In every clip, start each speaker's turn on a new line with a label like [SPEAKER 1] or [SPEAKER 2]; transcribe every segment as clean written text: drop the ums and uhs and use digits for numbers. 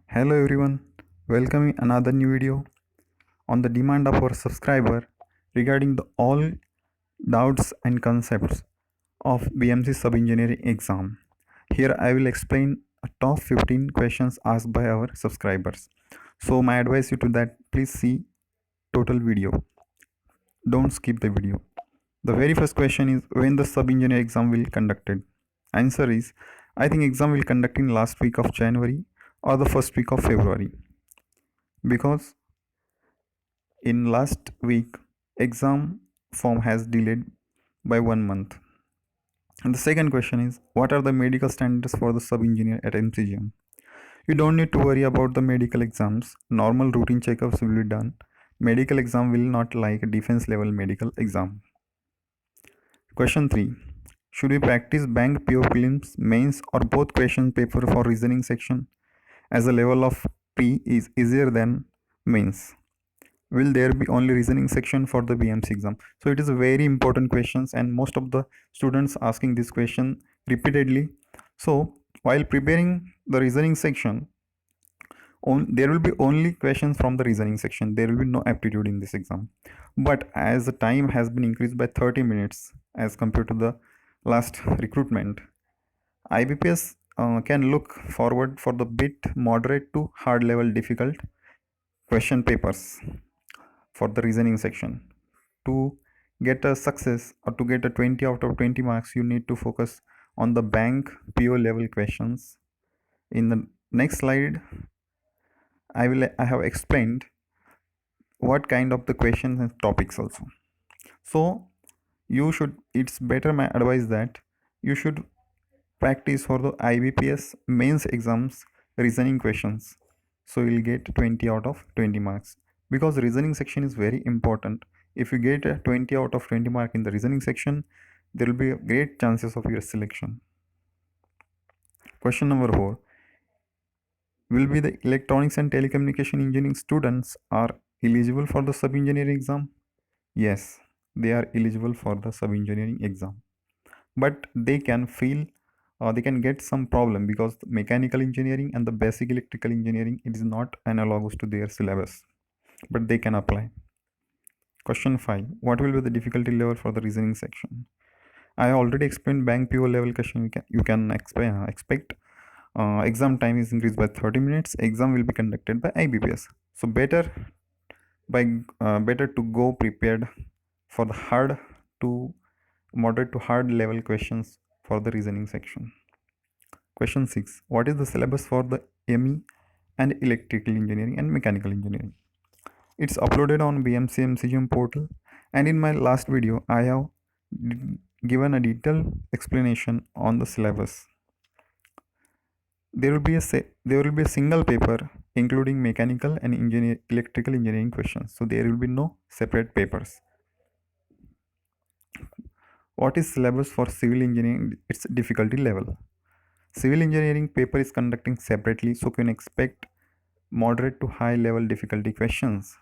[SPEAKER 1] Hello everyone, welcome in another new video on the demand of our subscriber regarding the all doubts and concepts of BMC sub-engineering exam. Here I will explain a top 15 questions asked by our subscribers. So my advice you to that, please see total video. Don't skip the video. The very first question is when the sub-engineer exam will conducted. Answer is I think exam will conduct in last week of January or the first week of February, because in last week exam form has delayed by 1 month. And the second question is what are the medical standards for the sub engineer at MCGM? You don't need to worry about the medical exams. Normal routine checkups will be done. Medical exam will not like defense level medical exam. Question 3, should we practice bank PO prelims, mains or both question paper for reasoning section, as the level of P is easier than mains? Will there be only reasoning section for the BMC exam? So it is a very important questions, and most of the students asking this question repeatedly. So while preparing the reasoning section, there will be only questions from the reasoning section. There will be no aptitude in this exam. But as the time has been increased by 30 minutes as compared to the last recruitment, IBPS can look forward for the bit moderate to hard level difficult question papers for the reasoning section. To get a success or to get a 20 out of 20 marks, you need to focus on the bank PO level questions. In the next slide, I have explained what kind of the questions and topics also. So it's better, my advice, that you should practice for the IBPS mains exams reasoning questions, so you'll get 20 out of 20 marks, because reasoning section is very important. If you get a 20 out of 20 mark in the reasoning section, there will be a great chances of your selection. Question number 4, will be the electronics and telecommunication engineering students are eligible for the sub engineering exam? Yes, they are eligible for the sub engineering exam, but they can feel they can get some problem because mechanical engineering and the basic electrical engineering, it is not analogous to their syllabus, but they can apply. Question 5, what will be the difficulty level for the reasoning section? I already explained bank PO level question. You can expect exam time is increased by 30 minutes. Exam will be conducted by IBPS, so better to go prepared for the hard to moderate to hard level questions for the reasoning section. Question 6, what is the syllabus for the ME and electrical engineering and mechanical engineering? It's uploaded on BMC MCGM portal, and in my last video I have given a detailed explanation on the syllabus. There will be a single paper including mechanical and electrical engineering questions, so there will be no separate papers. What is syllabus for civil engineering? Its difficulty level. Civil engineering paper is conducting separately, so you can expect moderate to high level difficulty questions.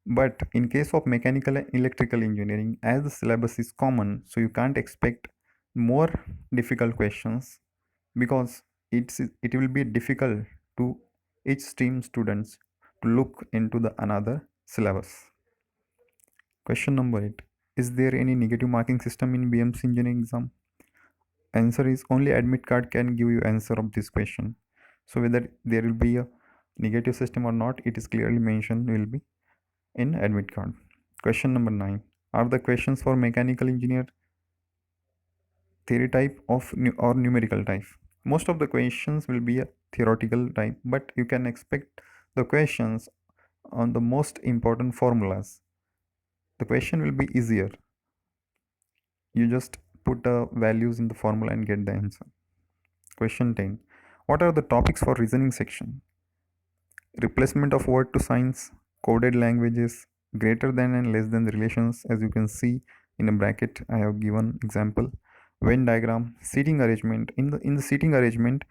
[SPEAKER 1] But in case of mechanical and electrical engineering, as the syllabus is common, so you can't expect more difficult questions, because it will be difficult to each stream students to look into the another syllabus. Question number 8, is there any negative marking system in BMC engineering exam? Answer is only admit card can give you answer of this question. So whether there will be a negative system or not, it is clearly mentioned will be in admit card. Question number 9, are the questions for mechanical engineer theory type or numerical type? Most of the questions will be a theoretical type, but you can expect the questions on the most important formulas. The question will be easier. You just put the values in the formula and get the answer. Question 10, what are the topics for reasoning section? Replacement of word to signs, coded languages, greater than and less than relations. As you can see in a bracket, I have given example. Venn diagram, seating arrangement. In the seating arrangement,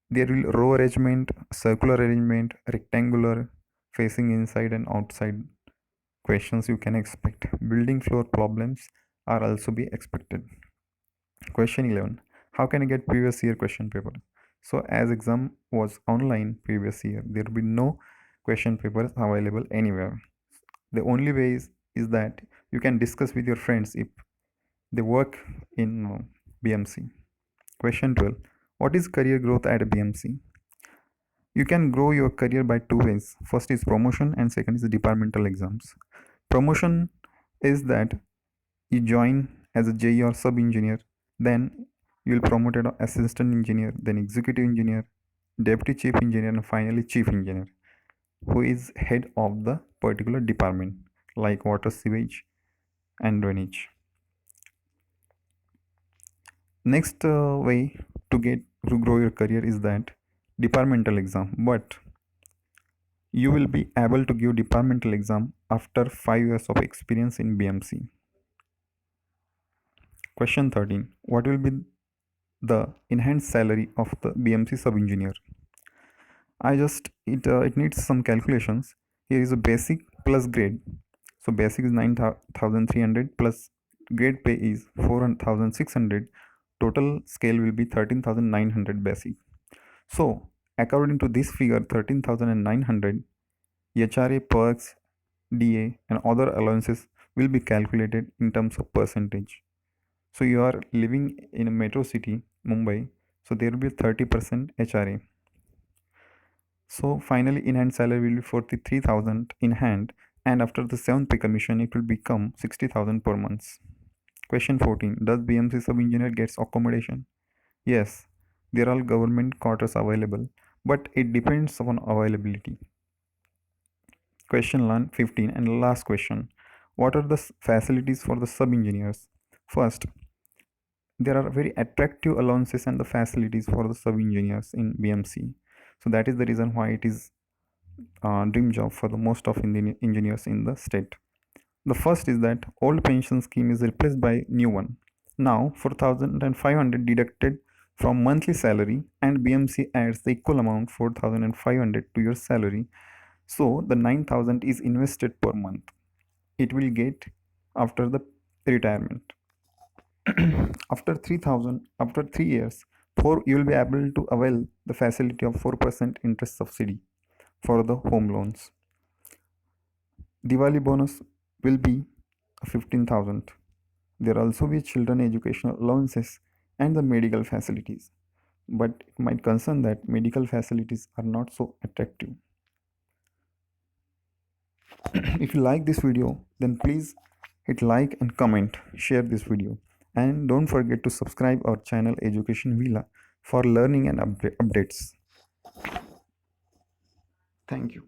[SPEAKER 1] there will row arrangement, circular arrangement, rectangular, facing inside and outside questions you can expect. Building floor problems are also be expected. Question 11, how can I get previous year question paper? So as exam was online previous year, there will be no question papers available anywhere. The only way is that you can discuss with your friends if they work in BMC. Question 12. What is career growth at BMC? You can grow your career by two ways. First is promotion and second is departmental exams. Promotion is that you join as a JE or sub-engineer, then you will promoted to assistant engineer, then executive engineer, deputy chief engineer, and finally chief engineer, who is head of the particular department like water, sewage, and drainage. Next way to grow your career is that departmental exam, but you will be able to give departmental exam after 5 years of experience in BMC. Question 13. What will be the enhanced salary of the BMC sub-engineer? It needs some calculations. Here is a basic plus grade. So basic is 9,300 plus grade pay is 4,600. Total scale will be 13,900 basic. So according to this figure 13,900, HRA perks, DA and other allowances will be calculated in terms of percentage. So you are living in a metro city, Mumbai, so there will be 30% HRA. So finally in hand salary will be 43,000 in hand, and after the 7th pay commission it will become 60,000 per month. Question 14. Does BMC sub-engineer gets accommodation? Yes, there are government quarters available, but it depends upon availability. Question 15 and last question. What are the facilities for the sub-engineers? First, there are very attractive allowances and the facilities for the sub-engineers in BMC. So that is the reason why it is a dream job for the most of engineers in the state. The first is that old pension scheme is replaced by new one. Now 4,500 deducted from monthly salary and BMC adds the equal amount 4,500 to your salary. So the 9,000 is invested per month. It will get after the retirement. After 3 years, you will be able to avail the facility of 4% interest subsidy for the home loans. Diwali bonus will be 15,000. There also be children educational allowances and the medical facilities. But it might concern that medical facilities are not so attractive. If you like this video, then please hit like and comment, share this video. And don't forget to subscribe our channel Education Villa for learning and updates. Thank you.